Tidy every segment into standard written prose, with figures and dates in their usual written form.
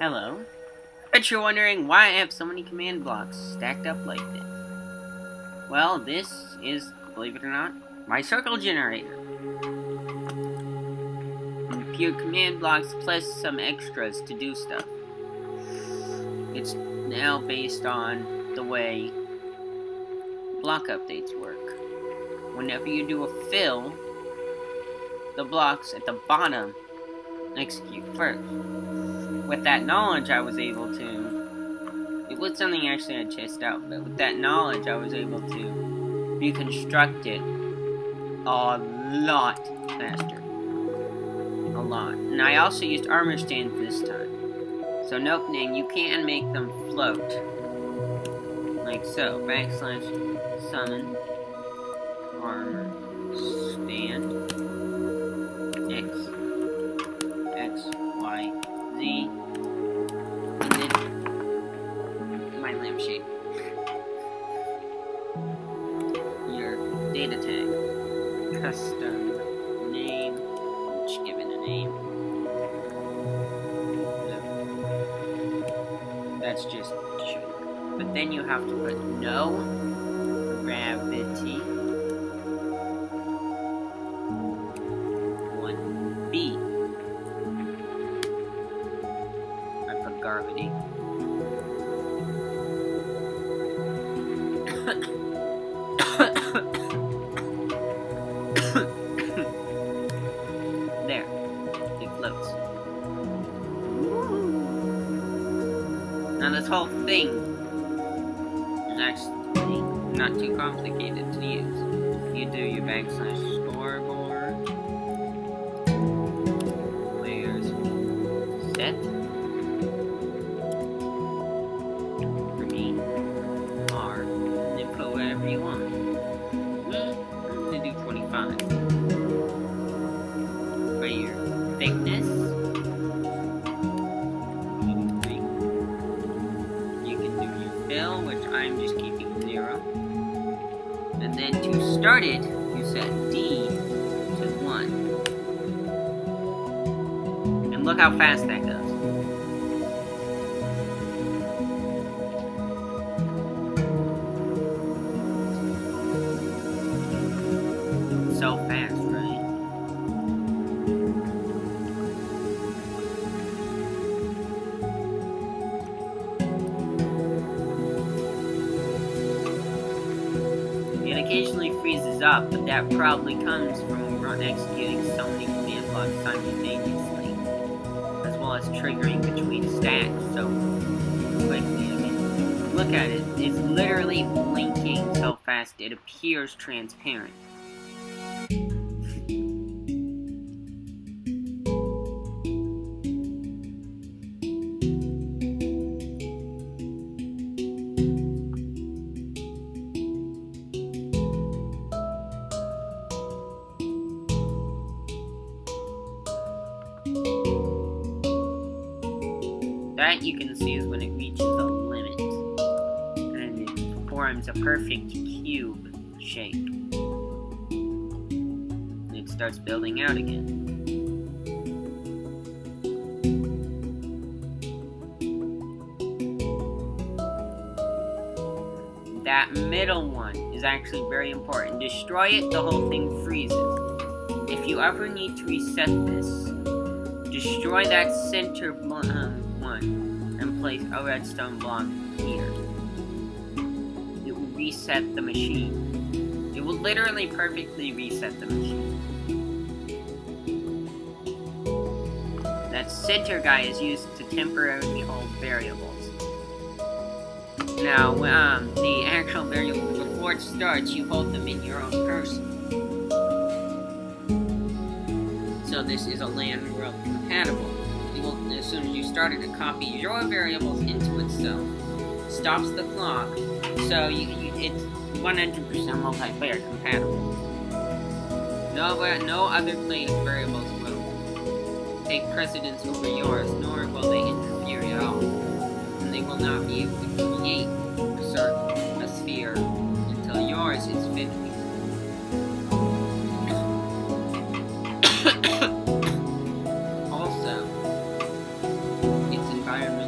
Hello. Bet you're wondering why I have so many command blocks stacked up like this. Well, this is, believe it or not, my circle generator. A few command blocks plus some extras to do stuff. It's now based on the way block updates work. Whenever you do a fill, the blocks at the bottom execute first. With that knowledge, I was able to... It was something actually I chased out, but with that knowledge, I was able to reconstruct it a lot faster. A lot. And I also used armor stands this time. So note name, you can make them float. Like so. / summon armor stand X, Y, Z, and then my lampshade. Your data tag. Custom name. Just give it a name. That's just true. But then you have to put no gravity 1B. I put gravity. There. It floats. Now this whole thing is actually not too complicated to use. You do your / scoreboard, players, set, for me, R, and then put whatever you want. I'm gonna do 25. For your thickness, which I'm just keeping 0. And then to start it, you set D to 1. And look how fast that goes. So fast, right? It occasionally freezes up, but that probably comes from executing so many command blocks simultaneously, as well as triggering between stacks so quickly. I mean, look at it. It's literally blinking so fast it appears transparent. That you can see is when it reaches a limit, and it forms a perfect cube shape. And it starts building out again. That middle one is actually very important. Destroy it, the whole thing freezes. If you ever need to reset this, destroy that center one and place a redstone block here. It will reset the machine. It will literally perfectly reset the machine. That center guy is used to temporarily hold variables. Now, the actual variables, before it starts, you hold them in your own person. So this is a LAN world compatible. As soon as you start it copies your variables into itself, stops the clock, so it's 100% multiplayer compatible. No other player's variables will take precedence over yours, nor will they interfere at all. And they will not be able to create a sphere until yours is finished. Also, its environment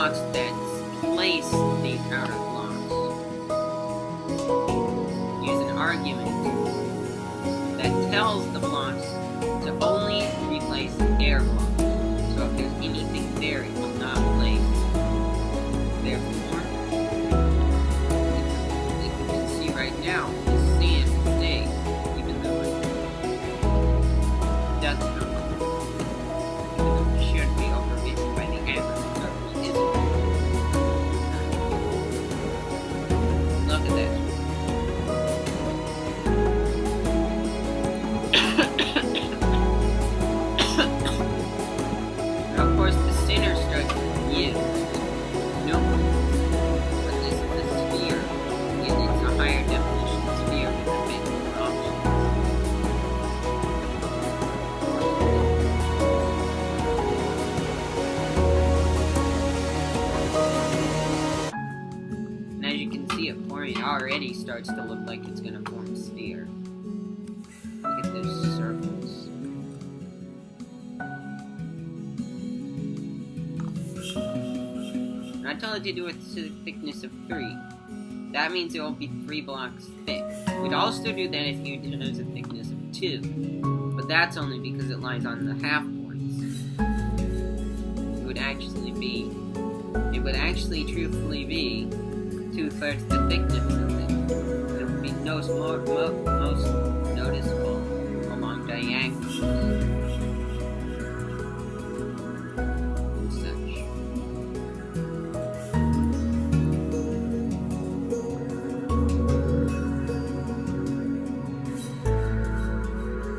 blocks that place these outer blocks use an argument that tells the blocks to only replace their blocks. So if there's anything there, it will not place. Therefore, like you can see right now, the sand stays, even though it does not. It should be overwritten by the hammer, so it isn't. Look at that. Of course, the center starts with you. Nope. But this is a sphere, and it's a higher definition sphere with a bit more options. And as you can see, it forming already starts to look like it's going to form a sphere. Look at those circles. And I told it to do a thickness of 3. That means it will be 3 blocks thick. We'd also do that if you chose a thickness of 2. But that's only because it lies on the half points. It would actually truthfully be 2/3 the thickness of it. It would be most noticeable along diagonals and such.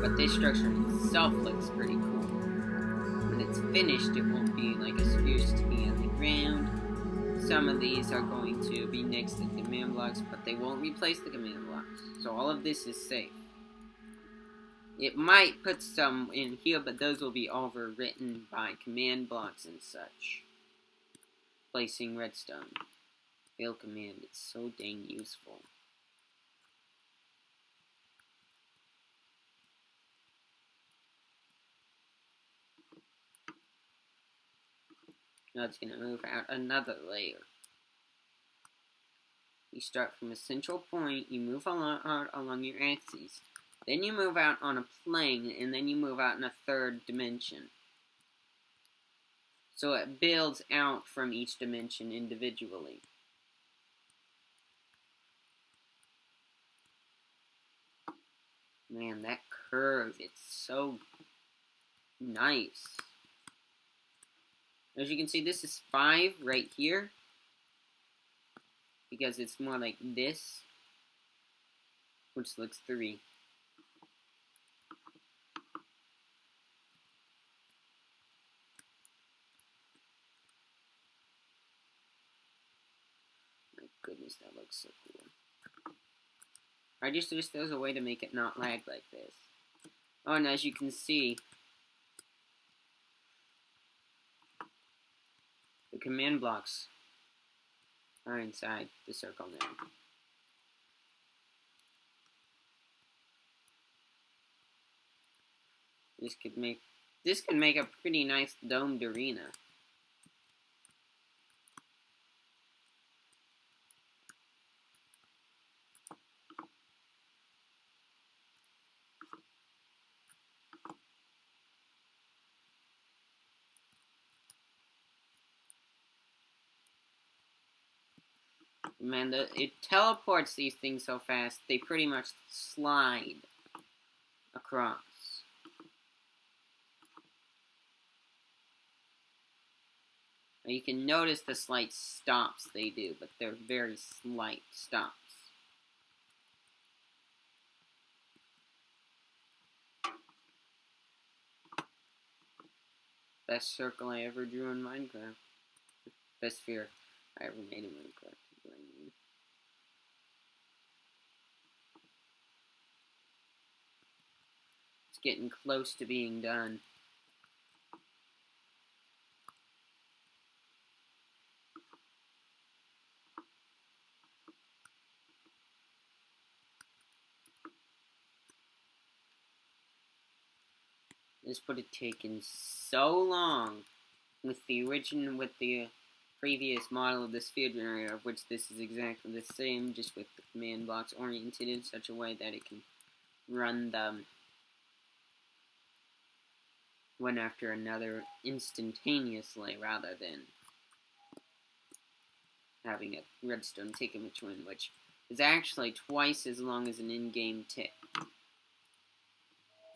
But this structure itself looks pretty cool. When it's finished, it won't be like a sphere to be on the ground. Some of these are going to be next to command blocks, but they won't replace the command blocks. So all of this is safe. It might put some in here, but those will be overwritten by command blocks and such. Placing redstone. Fail command. It's so dang useful. Now it's going to move out another layer. You start from a central point, you move out along your axes. Then you move out on a plane, and then you move out in a 3rd dimension. So it builds out from each dimension individually. Man, that curve, it's so nice. As you can see, this is 5 right here, because it's more like this, which looks 3. My goodness, that looks so cool. I just wish there was a way to make it not lag like this. Oh, and as you can see, the command blocks are inside the circle now. This could make a pretty nice domed arena. Man, it teleports these things so fast, they pretty much slide across. Now you can notice the slight stops they do, but they're very slight stops. Best circle I ever drew in Minecraft. Best sphere I ever made in Minecraft. It's getting close to being done. This would have taken so long with the previous model of the sphere generator, of which this is exactly the same, just with the command blocks oriented in such a way that it can run them one after another instantaneously, rather than having a redstone tick in between, which is actually twice as long as an in-game tick.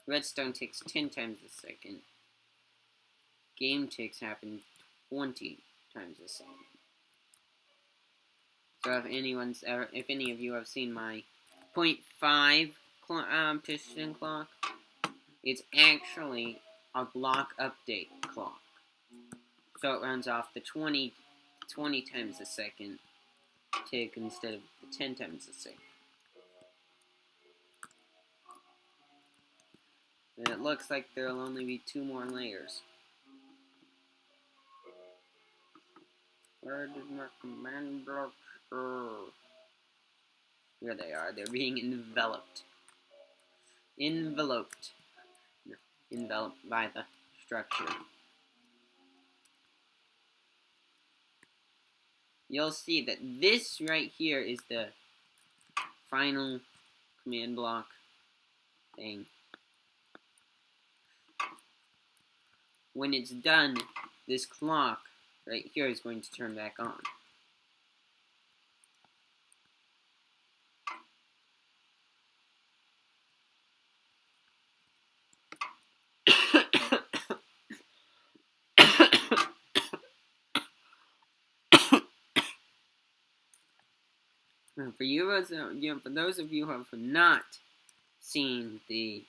Redstone ticks 10 times a second. Game ticks happen 20 times a second. So if any of you have seen my 0.5 piston clock, it's actually a block update clock. So it runs off the 20 times a second tick instead of the 10 times a second. And it looks like there'll only be 2 more layers. Where did my command blocks go? Here they are. They're being enveloped. Enveloped by the structure. You'll see that this right here is the final command block thing. When it's done, this clock right here is going to turn back on. For those of you who have not seen the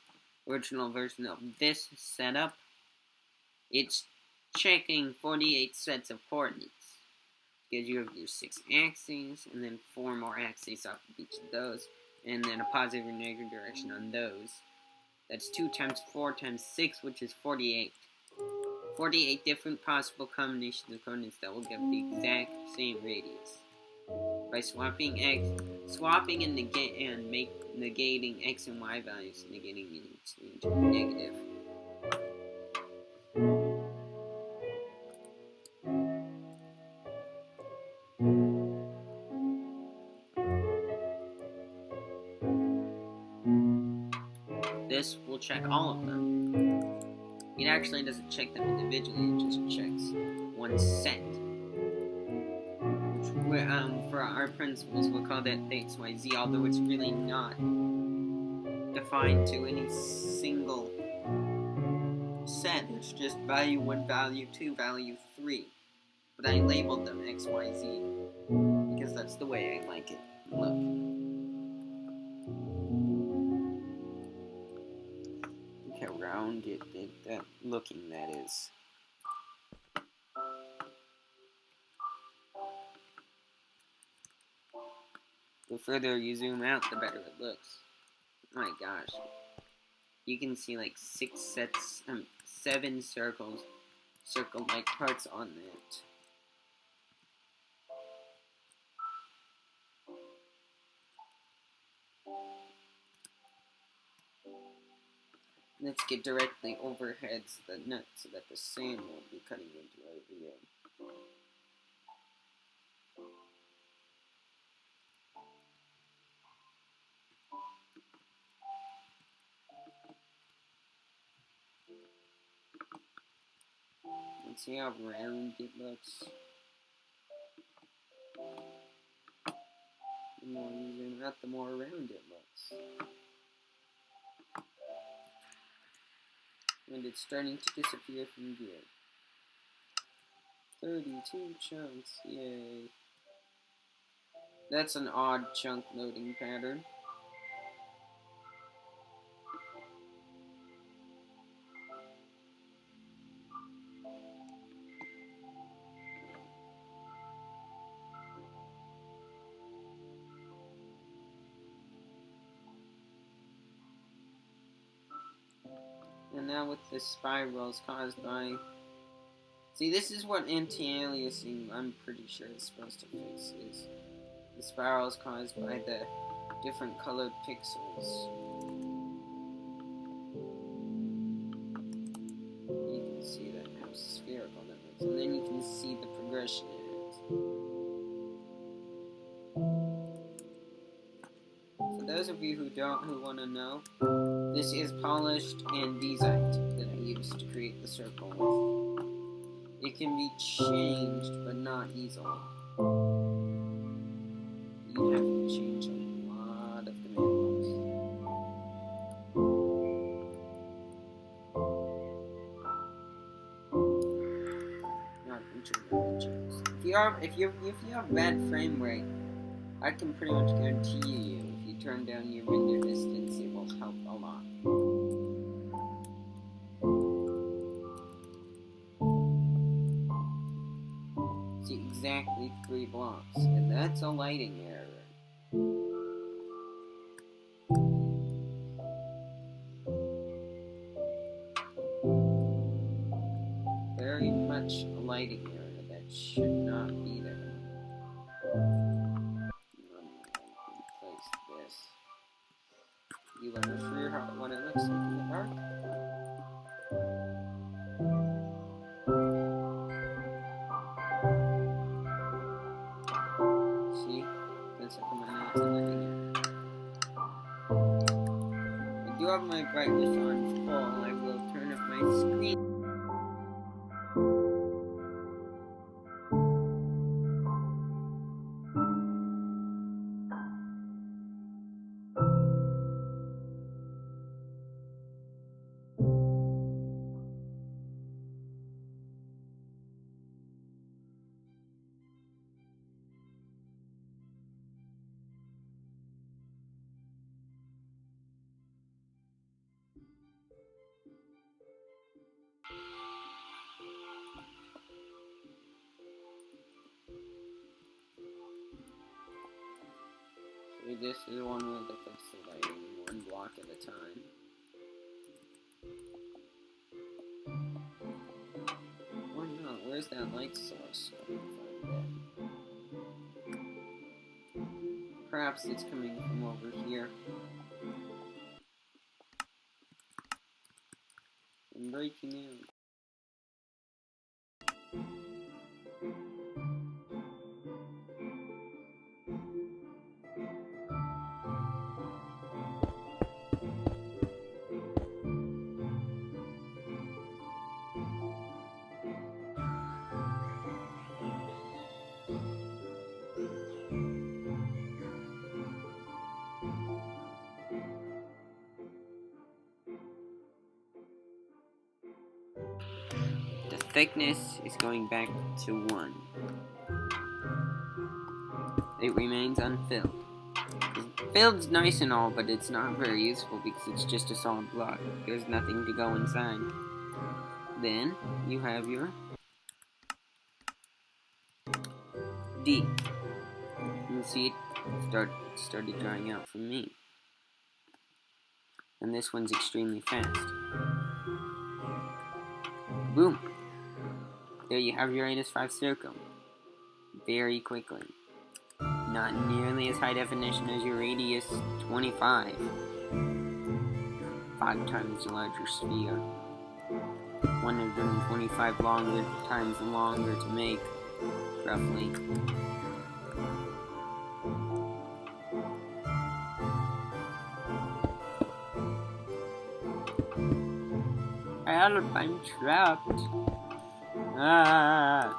original version of this setup, it's checking 48 sets of coordinates. Because you have your 6 axes, and then 4 more axes off of each of those, and then a positive or negative direction on those. That's 2 times 4 times 6, which is 48. 48 different possible combinations of coordinates that will give the exact same radius. By swapping and negating x and y values, negating means negative. This will check all of them. It actually doesn't check them individually, it just checks one set. Which, for our principles, we'll call that XYZ, although it's really not defined to any single set. It's just value 1, value 2, value 3. But I labeled them XYZ because that's the way I like it. Look. Look how rounded that looking that is. The further you zoom out, the better it looks. Oh my gosh. You can see like 7 circle-like parts on that. Let's get directly overhead the nut so that the sand won't be cutting into our video. Let's see how round it looks. The more you zoom out, the more round it looks. And it's starting to disappear from view. 32 chunks, yay. That's an odd chunk loading pattern. And now with the spirals caused by... See, this is what anti-aliasing, I'm pretty sure, is supposed to fix, is the spirals caused by the different colored pixels. You can see that how spherical that looks, and then you can see the progression it has. For those of you who want to know, this is polished andesite that I used to create the circle with. It can be changed, but not easily. You'd have to change a lot of command blocks. Not if you have bad frame rate, I can pretty much guarantee you, if you turn down your render distance, it will help a lot. See, exactly 3 blocks, and that's a lighting error. Very much a lighting error that should not be there. Replace this. You ever sure what it looks like in the dark? See? That's how come I know it's a lighting error. I do have my brightness on full. I will turn up my screen. So this is one way to fix the lighting, 1 block at a time. Or not, where's that light source coming from then? Perhaps it's coming from over here. I'm breaking out. The thickness is going back to 1. It remains unfilled. Filled's nice and all, but it's not very useful because it's just a solid block. There's nothing to go inside. Then you have your D. You see it started drying out for me. And this one's extremely fast. Boom! There you have your 8s5 circle. Very quickly. Not nearly as high definition as your radius 25. 5 times larger sphere. 125 times longer to make, roughly. Help, I'm trapped. Ah.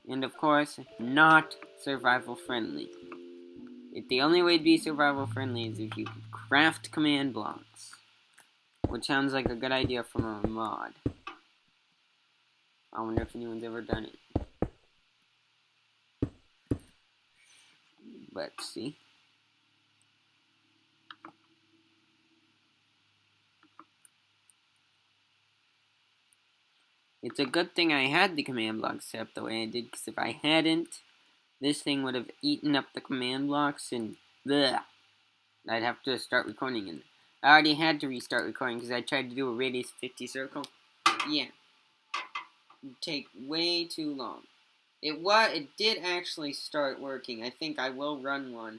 And of course, not survival friendly. The only way to be survival friendly is if you craft command blocks. Which sounds like a good idea from a mod. I wonder if anyone's ever done it. Let's see. It's a good thing I had the command blocks set up the way I did, because if I hadn't, this thing would have eaten up the command blocks and bleh. I'd have to start recording, and I already had to restart recording because I tried to do a radius 50 circle. Yeah. It'd take way too long. It did actually start working. I think I will run one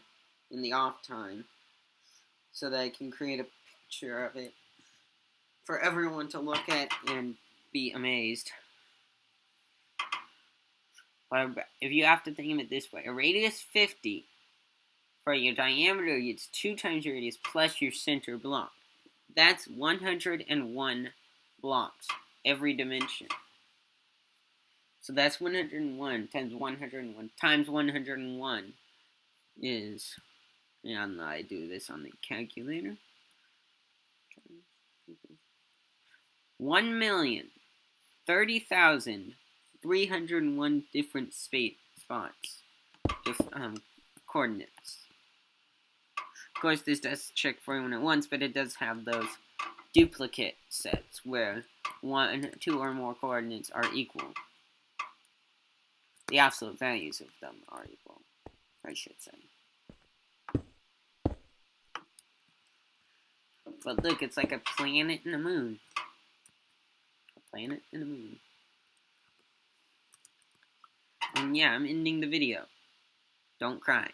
in the off time so that I can create a picture of it for everyone to look at and be amazed. But if you have to think of it this way, a radius 50, for your diameter, it's 2 times your radius plus your center block. That's 101 blocks, every dimension. So that's 101 times 101 times 101 is, and I do this on the calculator, 1,030,301 different spots, coordinates. Of course, this does check for everyone at once, but it does have those duplicate sets where 1, 2, or more coordinates are equal. The absolute values of them are equal, I should say. But look, it's like a planet and a moon. A planet and a moon. And yeah, I'm ending the video. Don't cry.